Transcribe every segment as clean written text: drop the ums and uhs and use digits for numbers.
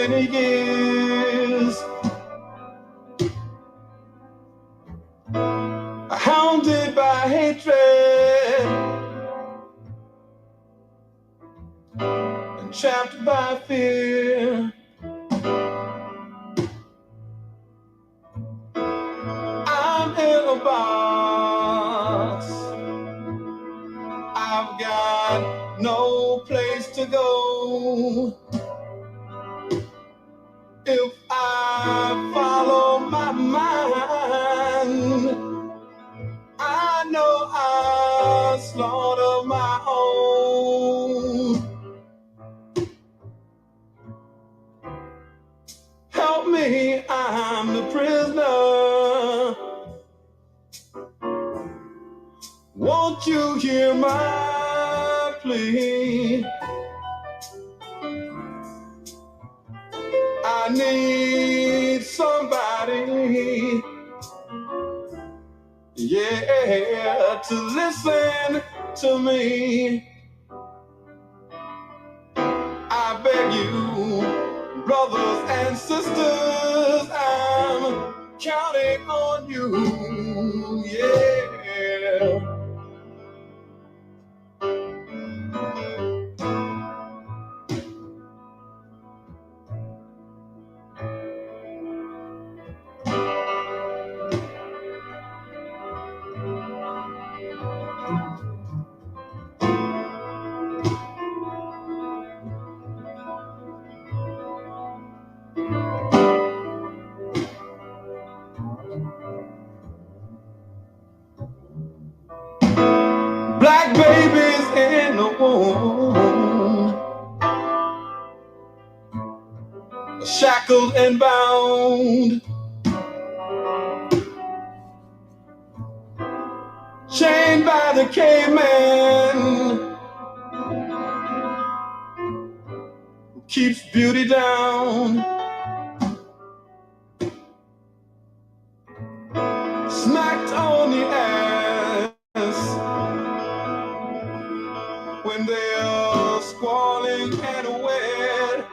many years, hounded by hatred and trapped by fear. I'm in a box, I've got no place to go. If I follow my mind, I know I'll slaughter my own. Help me, I'm the prisoner. Won't you hear my plea? I need somebody, yeah, to listen to me. I beg you, brothers and sisters, I'm counting on you, yeah. Black babies in the womb, shackled and bound, chained by the caveman who keeps beauty down. Smacked on the ass when they're squalling and wet.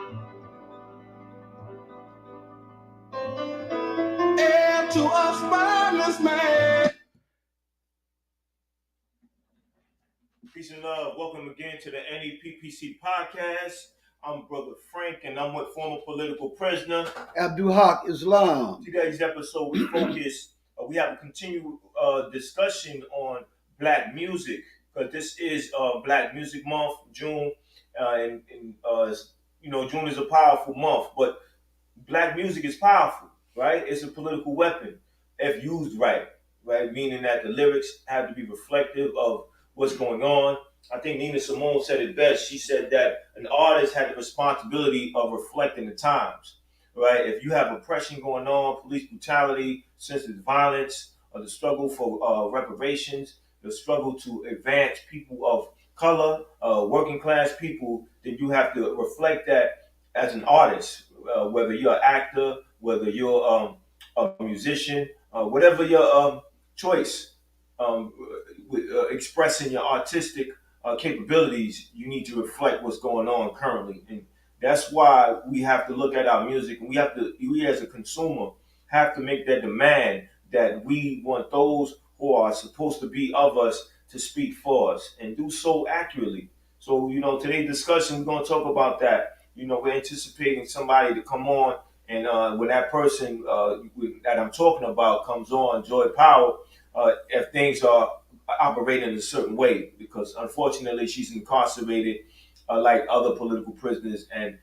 Heir to a spineless man. Peace and love. Welcome again to the NEPPC podcast. I'm Brother Frank, and I'm with former political prisoner Abdul Haq Islam. Today's episode, we focus. We have a continued discussion on Black music, because this is Black Music Month, June, and June is a powerful month. But Black music is powerful, right? It's a political weapon if used right? Meaning that the lyrics have to be reflective of what's going on. I think Nina Simone said it best. She said that an artist had the responsibility of reflecting the times, right? If you have oppression going on, police brutality, senseless violence, or the struggle for reparations, the struggle to advance people of color, working class people, then you have to reflect that as an artist, whether you're an actor, whether you're a musician, whatever your choice, expressing your artistic capabilities, you need to reflect what's going on currently. And that's why we have to look at our music, and we as a consumer have to make that demand that we want those who are supposed to be of us to speak for us and do so accurately. So, today's discussion, we're going to talk about that. We're anticipating somebody to come on, and when that person that I'm talking about comes on, Joy Powell, if things are operating in a certain way, because unfortunately she's incarcerated like other political prisoners, and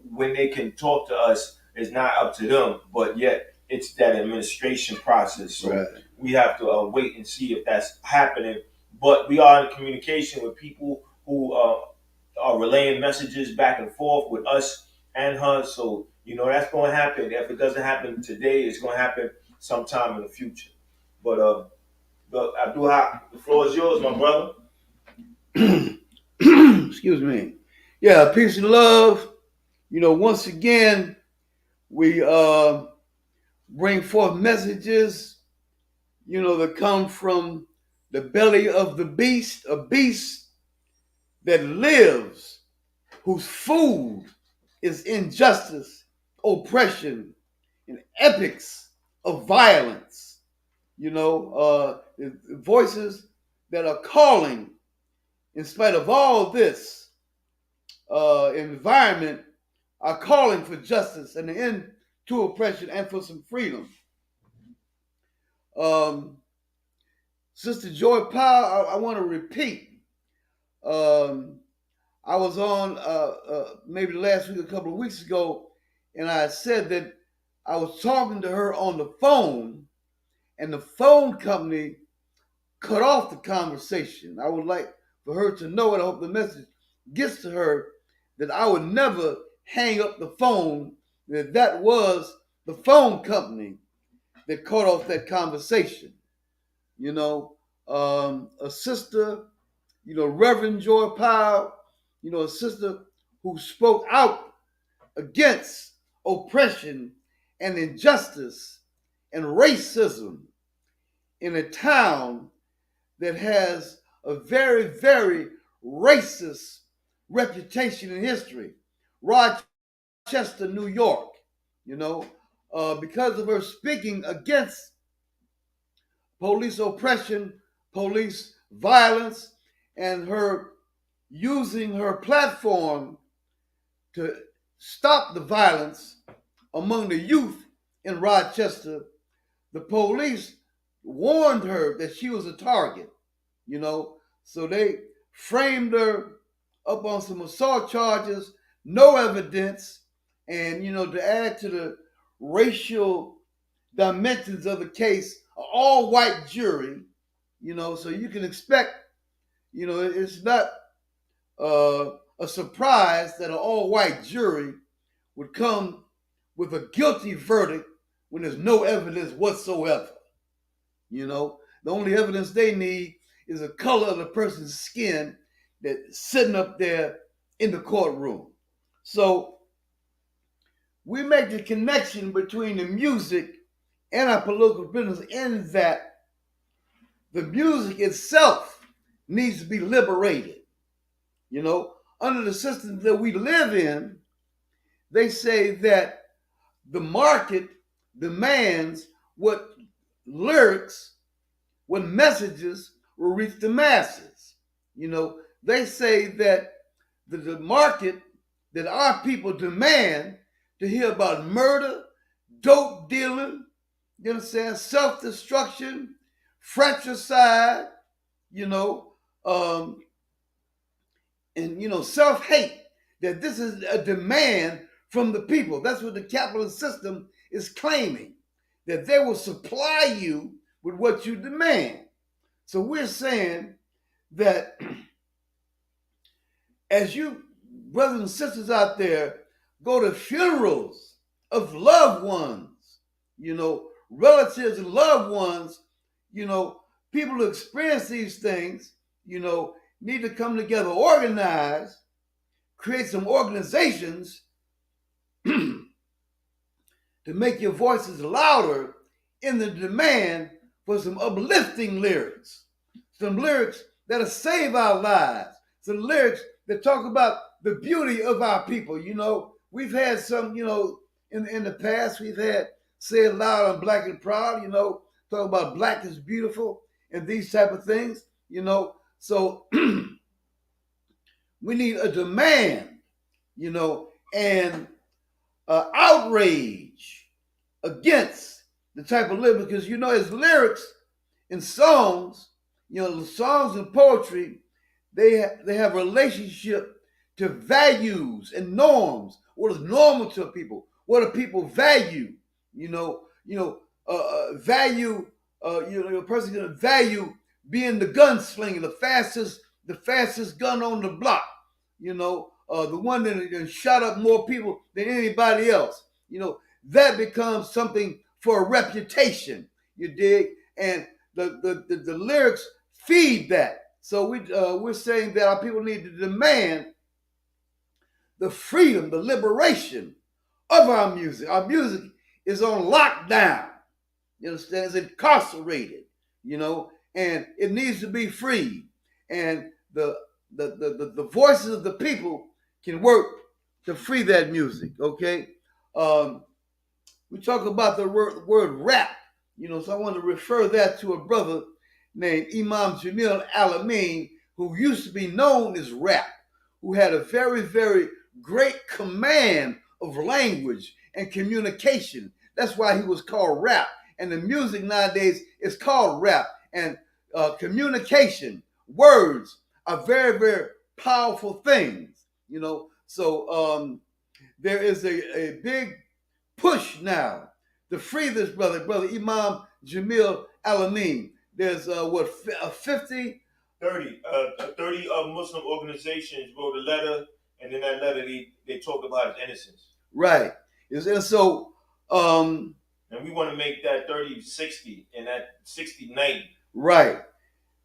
when they can talk to us, it's not up to them, but yet it's that administration process. So Right. we have to wait and see if that's happening. But we are in communication with people who are relaying messages back and forth with us and her. So that's going to happen. If it doesn't happen today, it's going to happen sometime in the future. But Abdul Haq, the floor is yours, my brother. Excuse me. Yeah, peace and love. Once again, we bring forth messages, that come from the belly of the beast, a beast that lives, whose food is injustice, oppression, and epics of violence. Voices that are calling, in spite of all this environment, are calling for justice and an end to oppression and for some freedom. Sister Joy Powell, I want to repeat. I was on maybe last week, a couple of weeks ago, and I said that I was talking to her on the phone, and the phone company cut off the conversation. I would like for her to know, and I hope the message gets to her, that I would never hang up the phone, that was the phone company that cut off that conversation. A sister, Reverend Joy Powell, a sister who spoke out against oppression and injustice and racism in a town that has a very, very racist reputation in history, Rochester, New York, because of her speaking against police oppression, police violence, and her using her platform to stop the violence among the youth in Rochester. The police warned her that she was a target, so they framed her up on some assault charges, no evidence, and, to add to the racial dimensions of the case, an all-white jury, so you can expect, it's not a surprise that an all-white jury would come with a guilty verdict when there's no evidence whatsoever. The only evidence they need is the color of the person's skin that's sitting up there in the courtroom. So we make the connection between the music and our political business in that the music itself needs to be liberated. Under the system that we live in, they say that the market demands what lyrics, what messages will reach the masses. They say that the market, that our people demand to hear about murder, dope dealing, self-destruction, fratricide, and self-hate, that this is a demand from the people. That's what the capitalist system is claiming, that they will supply you with what you demand. So we're saying that as you brothers and sisters out there go to funerals of loved ones, relatives and loved ones, people who experience these things, need to come together, organize, create some organizations to make your voices louder in the demand for some uplifting lyrics, some lyrics that'll save our lives, some lyrics that talk about the beauty of our people. We've had some, in the past, we've had Say It Loud, I'm Black and Proud, talk about black is beautiful and these type of things, So we need a demand, and outrage against the type of lyrics, because as lyrics in songs, songs and poetry, they have relationship to values and norms. What is normal to people? What do people value? Value. A person gonna value being the gunslinger, the fastest gun on the block. The one that shot up more people than anybody else. That becomes something for a reputation. You dig? And the lyrics feed that. So we're saying that our people need to demand the freedom, the liberation of our music. Our music is on lockdown. You understand? It's incarcerated, and it needs to be free. And the voices of the people can work to free that music. Okay, um, we talk about the word rap. So I want to refer that to a brother named Imam Jamil Alameen, who used to be known as Rap, who had a very, very great command of language and communication. That's why he was called Rap. And the music nowadays is called rap. And communication, words are very, very powerful things. So there is a big push now to free this brother Imam Jamil Alameen. There's 50 30 Muslim organizations wrote a letter, and in that letter they talked about his innocence. Right. And so and we want to make that 30-60 and that 60-90. Right.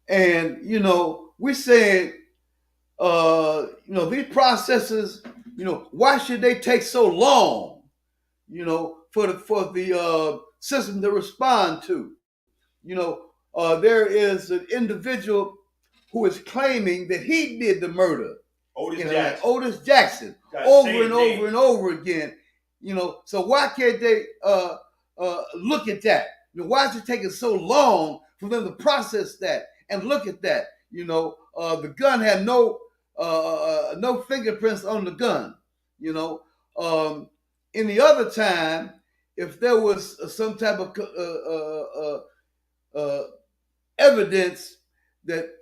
And we saying these processes, why should they take so long, for the system to respond to? There is an individual who is claiming that he did the murder. Otis Jackson. Over and over and over again. So why can't they look at that? Why is it taking so long for them to process that and look at that? The gun had no fingerprints on the gun. Any other time, if there was some type of evidence that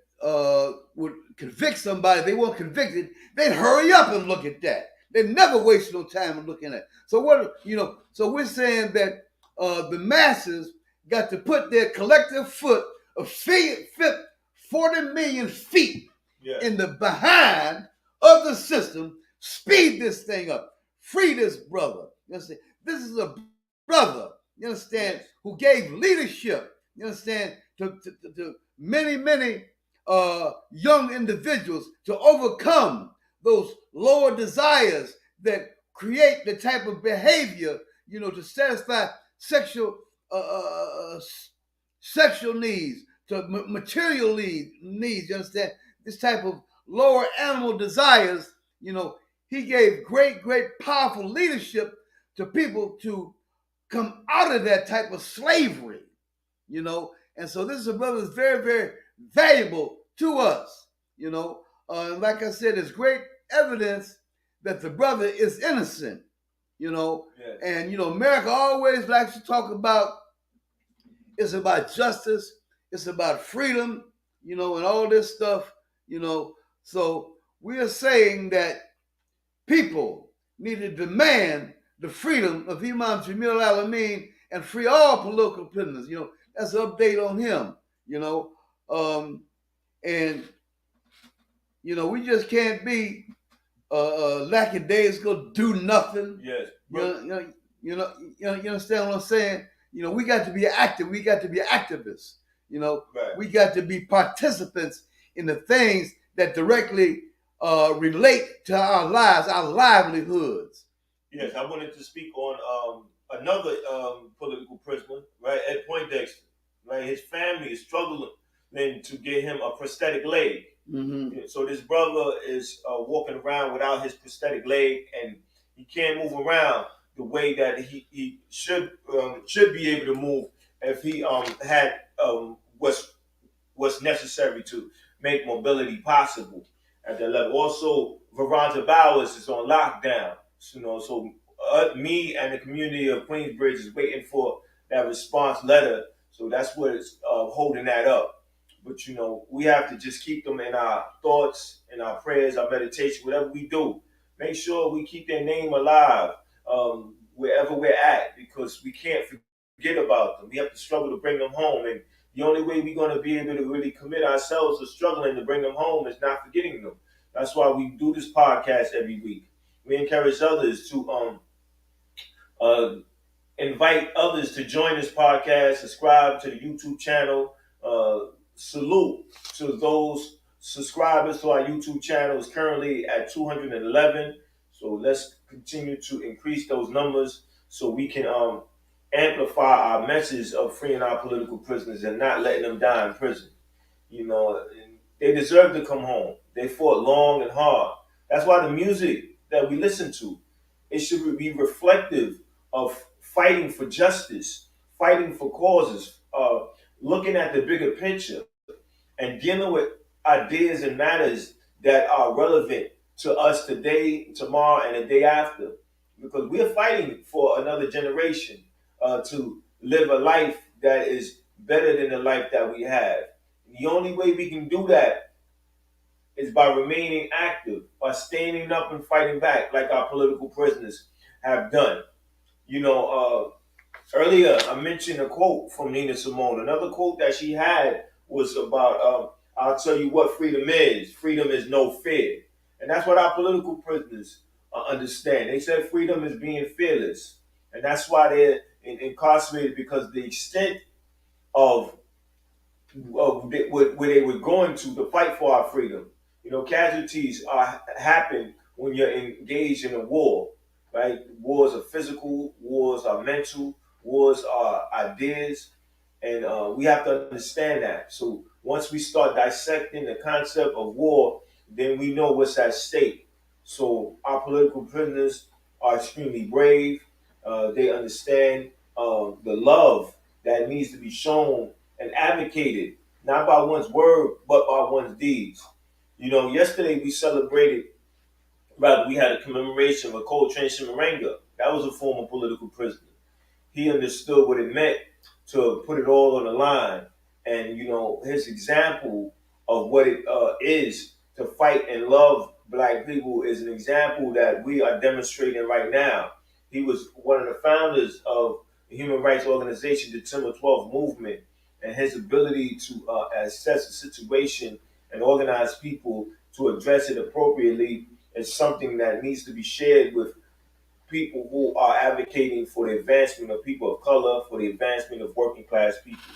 would convict somebody, they weren't convicted, they'd hurry up and look at that. They never waste no time in looking at it. So so we're saying that the masses got to put their collective foot of 40 million feet in the behind of the system, speed this thing up, free this brother. You understand? This is a brother, you understand, who gave leadership, you understand, to many young individuals to overcome those lower desires that create the type of behavior, to satisfy sexual needs, to material needs, you understand? This type of lower animal desires, he gave great, powerful leadership to people to come out of that type of slavery, And so this is a brother that's very, very valuable to us, like I said, there's great evidence that the brother is innocent, Yes. And, America always likes to talk about, it's about justice, it's about freedom, and all this stuff, So we are saying that people need to demand the freedom of Imam Jamil Alameen and free all political prisoners. That's an update on him, and we just can't be lackadaisical, do nothing. Yes. You understand what I'm saying? We got to be active. We got to be activists. Right. We got to be participants in the things that directly relate to our lives, our livelihoods. Yes, I wanted to speak on another political prisoner, right? Ed Poindexter, right? His family is struggling to get him a prosthetic leg. Mm-hmm. So this brother is walking around without his prosthetic leg, and he can't move around the way that he should be able to move if he had what's necessary to make mobility possible at that level. Also, Veronda Bowers is on lockdown. So me and the community of Queensbridge is waiting for that response letter. So that's what's holding that up. But we have to just keep them in our thoughts, in our prayers, our meditation, whatever we do. Make sure we keep their name alive wherever we're at, because we can't forget about them. We have to struggle to bring them home, and the only way we're going to be able to really commit ourselves to struggling to bring them home is not forgetting them. That's why we do this podcast every week. We encourage others to invite others to join this podcast, subscribe to the YouTube channel. Salute to those subscribers to our YouTube channel. Is currently at 211. So let's continue to increase those numbers so we can amplify our message of freeing our political prisoners and not letting them die in prison. They deserve to come home. They fought long and hard. That's why the music that we listen to. It should be reflective of fighting for justice, fighting for causes, looking at the bigger picture, and dealing with ideas and matters that are relevant to us today, tomorrow, and the day after. Because we're fighting for another generation to live a life that is better than the life that we have. The only way we can do that is by remaining active, by standing up and fighting back, like our political prisoners have done. You know, earlier I mentioned a quote from Nina Simone. Another quote that she had was about, "I'll tell you what freedom is. Freedom is no fear," and that's what our political prisoners understand. They said freedom is being fearless, and that's why they're incarcerated, because the extent of where they were going to fight for our freedom. You know, casualties happen when you're engaged in a war, right? Wars are physical, wars are mental, wars are ideas, and we have to understand that. So once we start dissecting the concept of war, then we know what's at stake. So our political prisoners are extremely brave. They understand the love that needs to be shown and advocated, not by one's word, but by one's deeds. You know, yesterday we celebrated, rather, we had a commemoration of Coltrane Shimarenga. That was a former political prisoner. He understood what it meant to put it all on the line. And, you know, his example of what it is to fight and love black people is an example that we are demonstrating right now. He was one of the founders of the human rights organization, the September 12th movement, and his ability to assess the situation and organize people to address it appropriately is something that needs to be shared with people who are advocating for the advancement of people of color, for the advancement of working class people.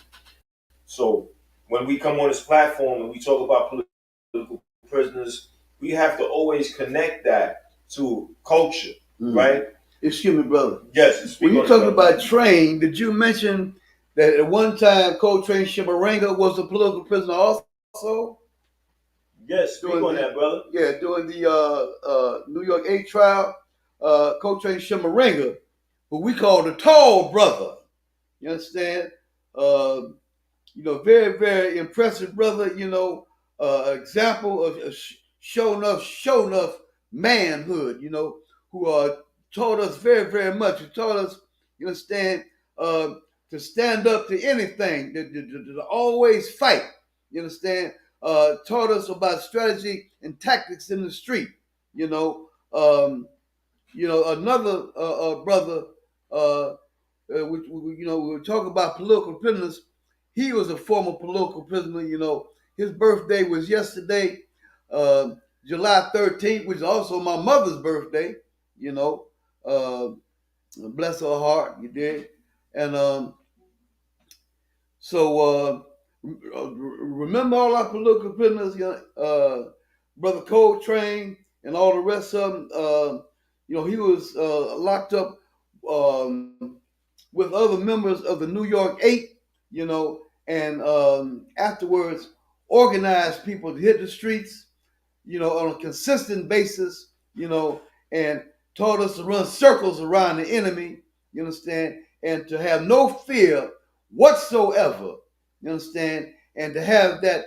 So when we come on this platform and we talk about political prisoners, we have to always connect that to culture, right? Excuse me, brother. Yes. When you talk about Train, did you mention that at one time Coltrane Shimarenga was a political prisoner also? Yes, speak on that, brother. Yeah, during the New York 8 trial, Coltrane Shimarenga, who we call the tall brother, you understand? You know, very, very impressive brother, you know, example of show enough manhood, you know, who taught us very, very much. He taught us, you understand, to stand up to anything, to always fight, you understand? Taught us about strategy and tactics in the street, you know. You know, another brother, which, you know, we were talking about political prisoners. He was a former political prisoner. You know, his birthday was yesterday, July 13th, which is also my mother's birthday. You know, bless her heart, you did. And so remember all our political prisoners, Brother Coltrane and all the rest of them. You know, he was locked up with other members of the New York 8, you know, and afterwards organized people to hit the streets, you know, on a consistent basis, you know, and taught us to run circles around the enemy, you understand, and to have no fear whatsoever, you understand, and to have that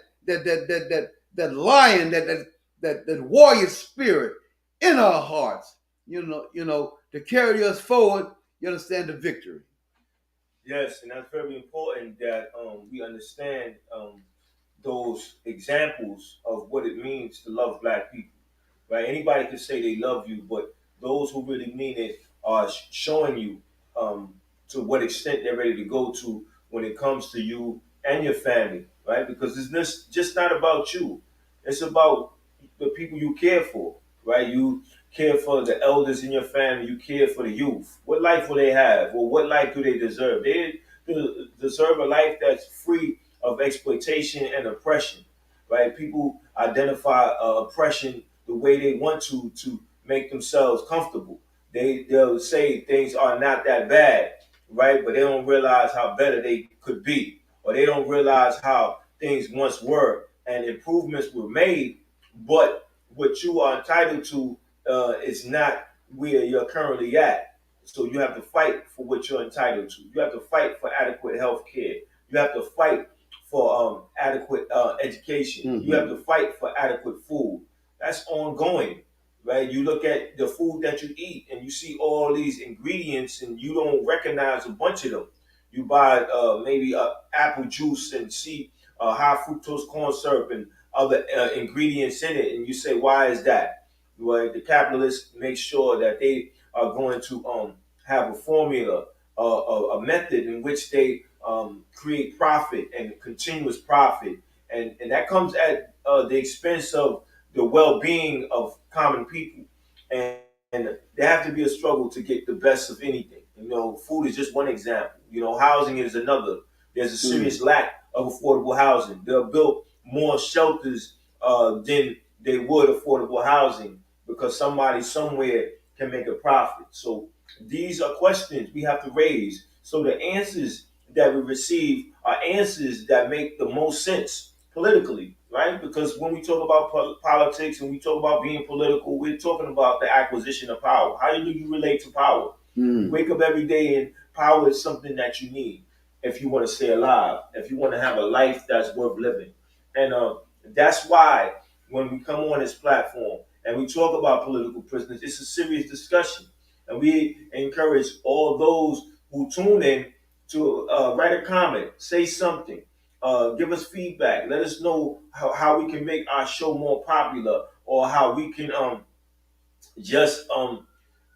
lion, that warrior spirit in our hearts, you know, to carry us forward, you understand, to victory. Yes, and that's very important that we understand those examples of what it means to love black people. Right? Anybody can say they love you, but those who really mean it are showing you to what extent they're ready to go to when it comes to you and your family, right? Because it's just not about you. It's about the people you care for, right? You care for the elders in your family. You care for the youth. What life will they have? Or what life do they deserve? They deserve a life that's free of exploitation and oppression, right? People identify oppression the way they want to make themselves comfortable. They'll say things are not that bad, right? But they don't realize how better they could be, or they don't realize how things once were and improvements were made. But what you are entitled to is not where you're currently at. So you have to fight for what you're entitled to. You have to fight for adequate health care. You have to fight for adequate education. You have to fight for adequate food. That's ongoing, right? You look at the food that you eat and you see all these ingredients and you don't recognize a bunch of them. You buy maybe apple juice and see high fructose corn syrup and other ingredients in it, and you say, why is that? Well, the capitalists make sure that they are going to have a formula, a method in which they create profit and continuous profit, and that comes at the expense of the well-being of common people, and there have to be a struggle to get the best of anything. You know, food is just one example. You know, housing is another. There's a serious lack of affordable housing. They'll build more shelters than they would affordable housing because somebody somewhere can make a profit. So these are questions we have to raise. So the answers that we receive are answers that make the most sense politically, right? Because when we talk about politics and we talk about being political, we're talking about the acquisition of power. How do you relate to power? You wake up every day and power is something that you need if you want to stay alive, if you want to have a life that's worth living. And that's why when we come on this platform and we talk about political prisoners, it's a serious discussion. And we encourage all those who tune in to write a comment, say something, give us feedback, let us know how we can make our show more popular or how we can just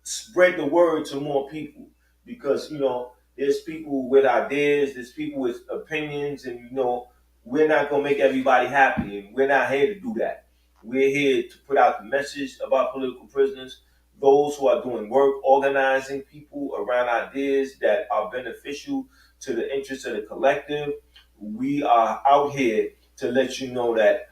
spread the word to more people because you know there's people with ideas, there's people with opinions, and you know we're not gonna make everybody happy, and we're not here to do that. We're here to put out the message about political prisoners, those who are doing work, organizing people around ideas that are beneficial to the interests of the collective. We are out here to let you know that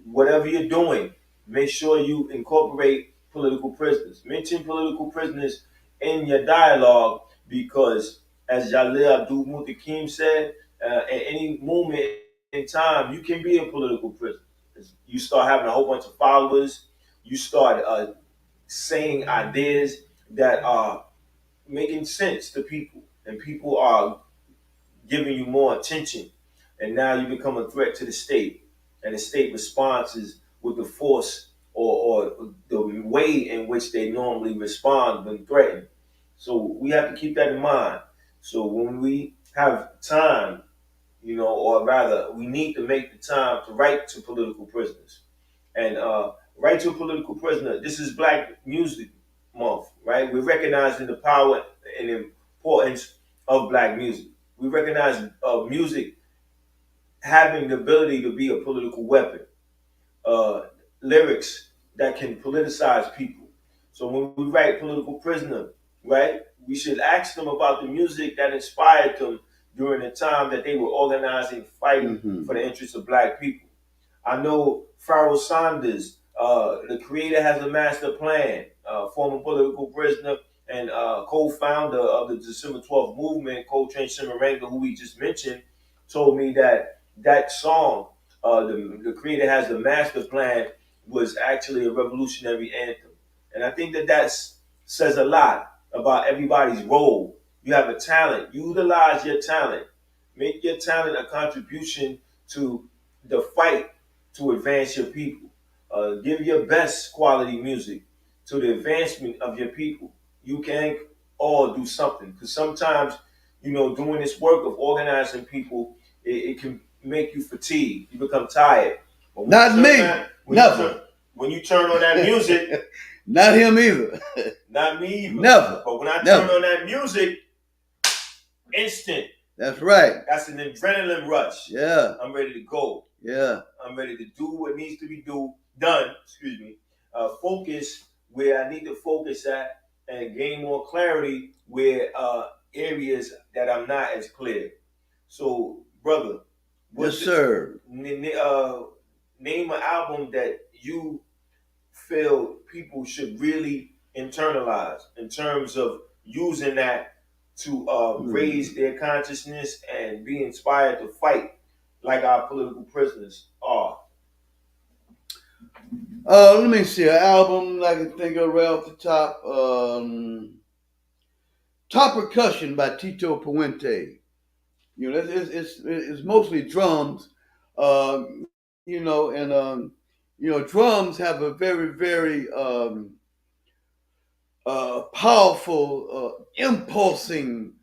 whatever you're doing, make sure you incorporate political prisoners. Mention political prisoners in your dialogue because, as Jalil Abdul Mutakim said, at any moment in time, you can be a political prisoner. You start having a whole bunch of followers. You start saying ideas that are making sense to people, and people are giving you more attention. And now you become a threat to the state, and the state responds with the force or the way in which they normally respond when threatened. So we have to keep that in mind. So when we have time, you know, or rather, we need to make the time to write to political prisoners and write to a political prisoner. This is Black Music Month, right? We're recognizing the power and the importance of Black music. We recognize music having the ability to be a political weapon, lyrics that can politicize people. So when we write political prisoner, right, we should ask them about the music that inspired them during the time that they were organizing, fighting for the interests of Black people. I know Pharoah Sanders, the creator has a master plan, former political prisoner and co-founder of the December 12th movement, Coltrane Semerenga, who we just mentioned, told me that that song, the creator has the master plan, was actually a revolutionary anthem. And I think that says a lot about everybody's role. You have a talent, utilize your talent, make your talent a contribution to the fight to advance your people. Give your best quality music to the advancement of your people. You can all do something because sometimes, you know, doing this work of organizing people, it can make you fatigued. You become tired. But Not me. Never. When you turn on that music, not him either. Not me either. Never. But when I turn on that music, instant. That's right. That's an adrenaline rush. Yeah. I'm ready to go. Yeah. I'm ready to do what needs to be done. Excuse me. Focus where I need to focus at, and gain more clarity where areas that I'm not as clear. So, brother, Yes, sir. Name an album that you feel people should really internalize in terms of using that to raise their consciousness and be inspired to fight like our political prisoners are. Let me see an album I can think of right off the top. Top Percussion by Tito Puente. You know, it's mostly drums. You know, and you know, drums have a very powerful, impulsing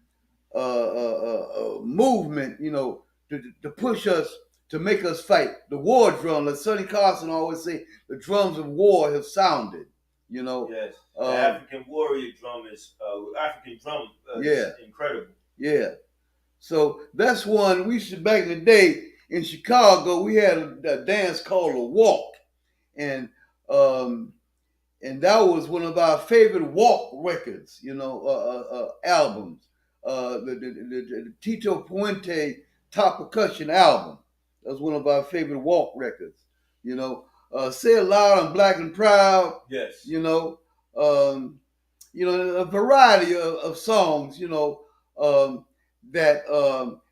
movement. You know, to push us to make us fight. The war drum, like Sonny Carson always say, the drums of war have sounded. You know, Yes, the African warrior drum is African drum yeah, is incredible. yeah. So that's one we should back in the day in Chicago. We had a dance called a walk, and um, and that was one of our favorite walk records. You know, albums. The Tito Puente Top Percussion album. That was one of our favorite walk records. You know, Say It Loud, I'm Black and Proud. Yes. Um, you know, a variety of songs. You know. That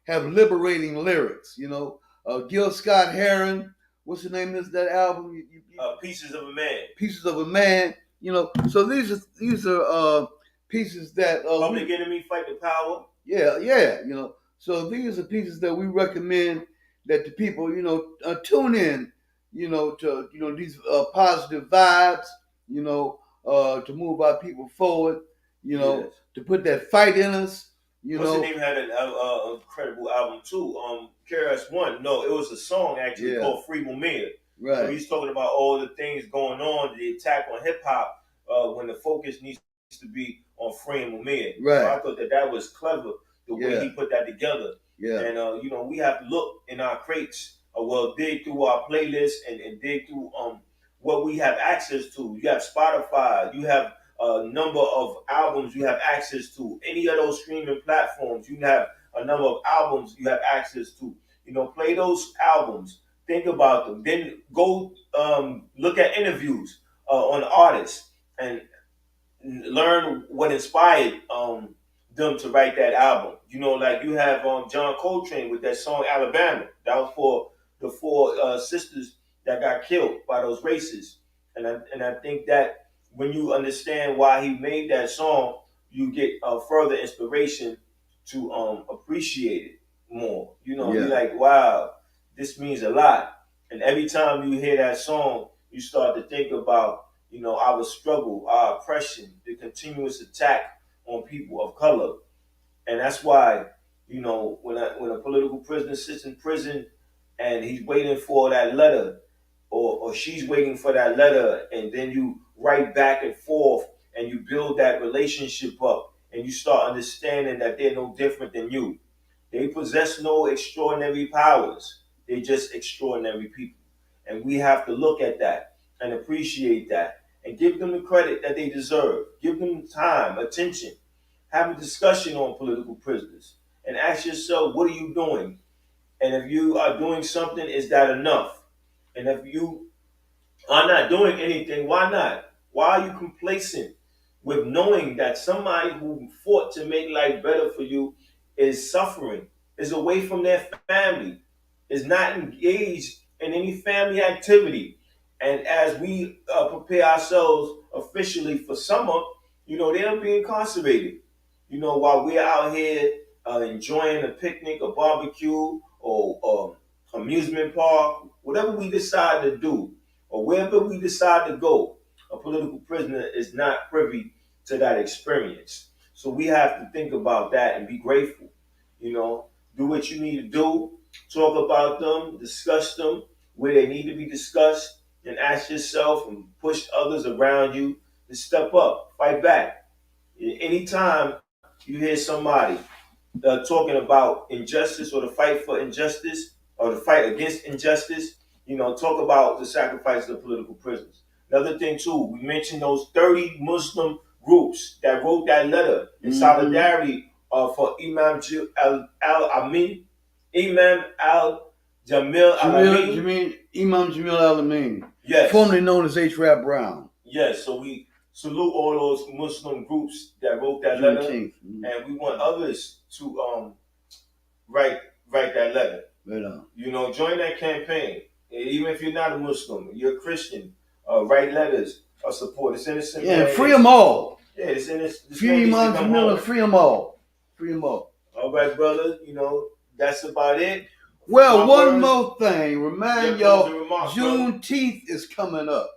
have liberating lyrics. You know, Gil Scott Heron. What's the name of that album? Pieces of a Man. Pieces of a Man. You know, so these are pieces that Public Enemy, Fight the Power. Yeah, yeah. You know, so these are pieces that we recommend that the people tune in. You know, to these positive vibes. You know, to move our people forward. You know, yes. To put that fight in us. What's the name had an incredible album too? KRS-One. No, it was a song actually called Free Mumia. Right. So he's talking about all the things going on, the attack on hip hop, when the focus needs to be on freeing Mumia. Right. So I thought that was clever the way he put that together. Yeah. And we have to look in our crates, dig through our playlists and dig through what we have access to. You have Spotify, you have a number of albums you have access to. Any of those streaming platforms, you have a number of albums you have access to. Play those albums, think about them, then go look at interviews on artists and learn what inspired them to write that album. Like you have John Coltrane with that song Alabama. That was for the four sisters that got killed by those racists. And I think that when you understand why he made that song, you get further inspiration to appreciate it more. You're like, wow, this means a lot. And every time you hear that song, you start to think about, our struggle, our oppression, the continuous attack on people of color. And that's why, when a political prisoner sits in prison and he's waiting for that letter, or she's waiting for that letter, and then you write back and forth and you build that relationship up and you start understanding that they're no different than you. They possess no extraordinary powers. They're just extraordinary people. And we have to look at that and appreciate that and give them the credit that they deserve. Give them time, attention. Have a discussion on political prisoners and ask yourself, what are you doing? And if you are doing something, is that enough? And if you are not doing anything, why not? Why are you complacent with knowing that somebody who fought to make life better for you is suffering, is away from their family, is not engaged in any family activity? And as we prepare ourselves officially for summer, they'll be incarcerated. While we're out here enjoying a picnic, a barbecue, or amusement park, whatever we decide to do, or wherever we decide to go, a political prisoner is not privy to that experience. So we have to think about that and be grateful. Do what you need to do, talk about them, discuss them where they need to be discussed, and ask yourself and push others around you to step up, fight back. Anytime you hear somebody talking about injustice or the fight for injustice or the fight against injustice, talk about the sacrifice of political prisoners. Another thing too, we mentioned those 30 Muslim groups that wrote that letter in solidarity for Imam al-Amin, Imam al-Jamil al-Amin. Imam Jamil al-Amin. Yes. Formerly known as H. Rap Brown. Yes, so we salute all those Muslim groups that wrote that letter, and we want others to write that letter. Right on. Join that campaign. Even if you're not a Muslim, you're a Christian, write letters of support. It's innocent. Yeah, man. free them all. Yeah, it's innocent. This man Free needs to Monty come Miller, home. free them all. Free them all. All right, brother. That's about it. Well, My one words. more thing. Remind Your closing y'all, remarks, brother. Juneteenth is coming up.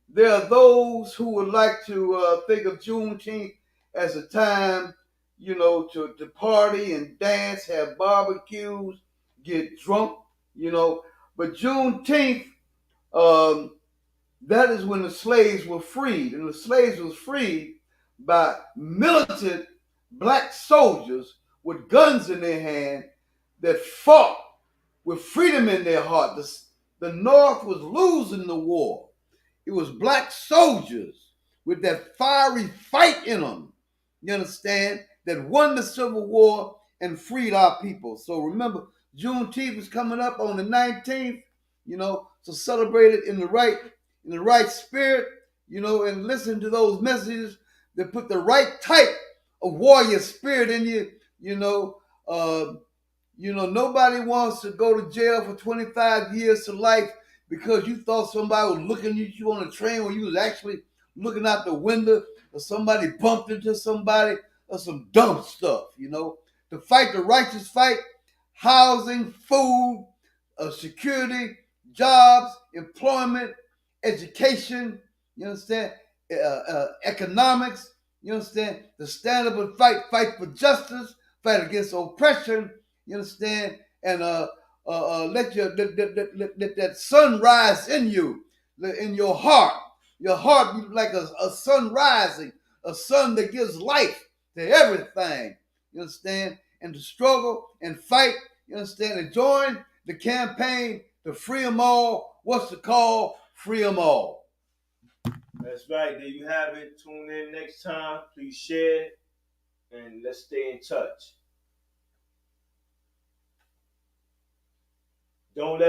There are those who would like to think of Juneteenth as a time, to party and dance, have barbecues, get drunk, But Juneteenth, that is when the slaves were freed. And the slaves was freed by militant black soldiers with guns in their hand that fought with freedom in their heart. The North was losing the war. It was black soldiers with that fiery fight in them, you understand, that won the Civil War and freed our people. So remember, Juneteenth is coming up on the 19th, so celebrate it in the right spirit, and listen to those messages that put the right type of warrior spirit in you, nobody wants to go to jail for 25 years to life because you thought somebody was looking at you on a train when you was actually looking out the window, or somebody bumped into somebody, or some dumb stuff, To fight the righteous fight, housing, food, security, jobs, employment, education, you understand, economics, you understand, to stand up and fight for justice, fight against oppression, you understand, and let that sun rise in you, in your heart. Your heart be like a sun rising, a sun that gives life to everything. You understand? And to struggle and fight, you understand, and join the campaign to free them all. What's the call? Free them all. That's right. There you have it. Tune in next time. Please share, and let's stay in touch. Don't let